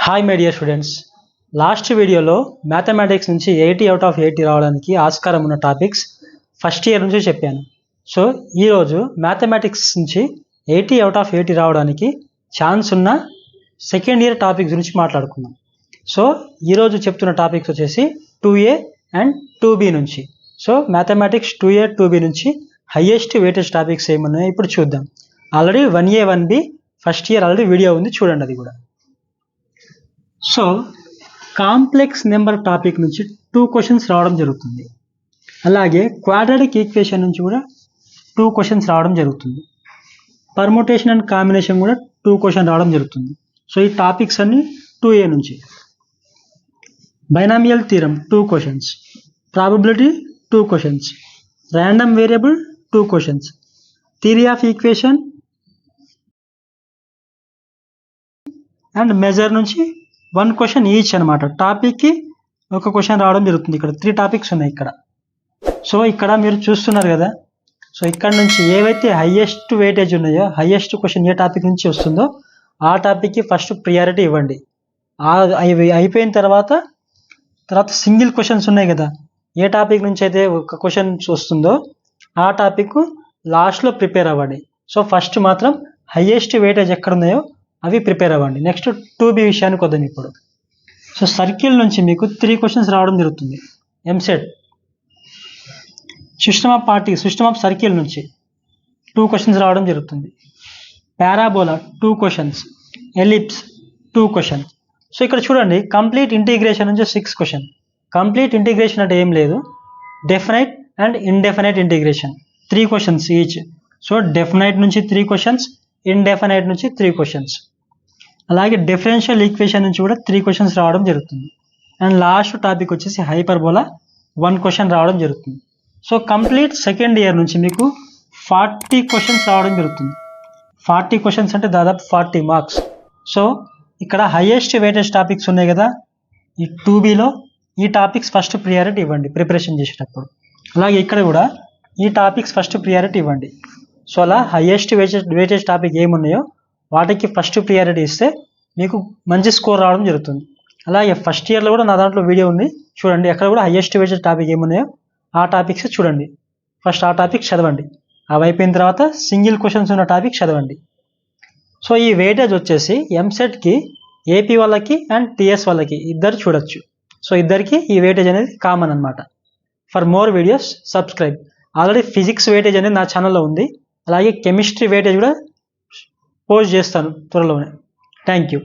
Hi my dear students, last వీడియోలో mathematics నుంచి 80 out of 80 రావడానికి ఆస్కారం ఉన్న టాపిక్స్ ఫస్ట్ ఇయర్ నుంచి చెప్పాను. సో ఈరోజు మ్యాథమెటిక్స్ నుంచి 80 అవుట్ ఆఫ్ 80 రావడానికి ఛాన్స్ ఉన్న సెకండ్ ఇయర్ టాపిక్స్ గురించి మాట్లాడుకుందాం. సో ఈరోజు చెప్తున్న టాపిక్స్ వచ్చేసి 2A అండ్ 2B నుంచి. సో మ్యాథమెటిక్స్ 2A 2B నుంచి హైయెస్ట్ వెయిటేజ్ టాపిక్స్ ఏమున్నాయో ఇప్పుడు చూద్దాం. Already 1A 1B first year already video ఉంది, చూడండి అది కూడా. సో కాంప్లెక్స్ నెంబర్ టాపిక్ నుంచి 2 క్వశ్చన్స్ రావడం జరుగుతుంది. అలాగే క్వాడ్రాటిక్ ఈక్వేషన్ నుంచి కూడా 2 క్వశ్చన్స్ రావడం జరుగుతుంది. పర్ముటేషన్ అండ్ కాంబినేషన్ కూడా 2 క్వశ్చన్ రావడం జరుగుతుంది. సో ఈ టాపిక్స్ అన్ని 2A నుంచి. Binomial theorem 2 questions, probability 2 questions, random variable 2 questions, theory of equation and measure నుంచి 1 క్వశ్చన్ ఈచ్ అనమాట. టాపిక్కి ఒక క్వశ్చన్ రావడం జరుగుతుంది. ఇక్కడ 3 టాపిక్స్ ఉన్నాయి ఇక్కడ. సో ఇక్కడ మీరు చూస్తున్నారు కదా. సో ఇక్కడ నుంచి ఏవైతే హైయెస్ట్ వెయిటేజ్ ఉన్నాయో, హైయెస్ట్ క్వశ్చన్ ఏ టాపిక్ నుంచి వస్తుందో ఆ టాపిక్కి ఫస్ట్ ప్రియారిటీ ఇవ్వండి. అవి అయిపోయిన తర్వాత సింగిల్ క్వశ్చన్స్ ఉన్నాయి కదా, ఏ టాపిక్ నుంచి అయితే ఒక క్వశ్చన్ వస్తుందో ఆ టాపిక్ లాస్ట్లో ప్రిపేర్ అవ్వండి. సో ఫస్ట్ మాత్రం హైయెస్ట్ వెయిటేజ్ ఎక్కడ ఉన్నాయో అవి ప్రిపేర్ అవ్వండి. నెక్స్ట్ 2B విషయానికి వద్దాం ఇప్పుడు. సో సర్కిల్ నుంచి మీకు 3 క్వశ్చన్స్ రావడం జరుగుతుంది. ఎంసెట్ సిస్టమ్ ఆఫ్ సర్కిల్ నుంచి 2 క్వశ్చన్స్ రావడం జరుగుతుంది. Parabola 2 questions, ellipse 2 questions. So ఇక్కడ చూడండి, కంప్లీట్ ఇంటిగ్రేషన్ నుంచి 6 క్వశ్చన్. కంప్లీట్ ఇంటిగ్రేషన్ అంటే ఏం లేదు, definite and indefinite integration 3 questions each. So definite నుంచి 3 క్వశ్చన్స్, ఇండెఫినైట్ నుంచి 3 క్వశ్చన్స్. అలాగే డిఫరెన్షియల్ ఈక్వేషన్ నుంచి కూడా 3 క్వశ్చన్స్ రావడం జరుగుతుంది. అండ్ లాస్ట్ టాపిక్ వచ్చేసి హైపర్బోలా 1 క్వశ్చన్ రావడం జరుగుతుంది. సో కంప్లీట్ సెకండ్ ఇయర్ నుంచి మీకు 40 క్వశ్చన్స్ రావడం జరుగుతుంది. 40 క్వశ్చన్స్ అంటే దాదాపు 40 మార్క్స్. సో ఇక్కడ హైయెస్ట్ వెయిటేజ్ టాపిక్స్ ఉన్నాయి కదా, ఈ 2Bలో ఈ టాపిక్స్ ఫస్ట్ ప్రియారిటీ ఇవ్వండి ప్రిపరేషన్ చేసేటప్పుడు. అలాగే ఇక్కడ కూడా ఈ టాపిక్స్ ఫస్ట్ ప్రియారిటీ ఇవ్వండి. సో అలా హైయెస్ట్ వెయిటేజ్ టాపిక్ ఏమున్నాయో వాటికి ఫస్ట్ ప్రియారిటీ ఇస్తే మీకు మంచి స్కోర్ రావడం జరుగుతుంది. అలాగే ఫస్ట్ ఇయర్లో కూడా నా దాంట్లో వీడియో ఉంది, చూడండి. అక్కడ కూడా హైయెస్ట్ వెయిటేజ్ టాపిక్ ఏమున్నాయో ఆ టాపిక్స్ చూడండి. ఫస్ట్ ఆ టాపిక్స్ చదవండి. అవి అయిపోయిన తర్వాత సింగిల్ క్వశ్చన్స్ ఉన్న టాపిక్ చదవండి. సో ఈ వెయిటేజ్ వచ్చేసి ఎంసెట్కి ఏపీ వాళ్ళకి అండ్ టీఎస్ వాళ్ళకి ఇద్దరు చూడొచ్చు. సో ఇద్దరికి ఈ వెయిటేజ్ అనేది కామన్ అనమాట. For more videos subscribe. Already physics weightage అనేది నా ఛానల్లో ఉంది. అలాగే కెమిస్ట్రీ వెయిటేజ్ కూడా పోస్ట్ చేస్తాను త్వరలోనే. Thank you.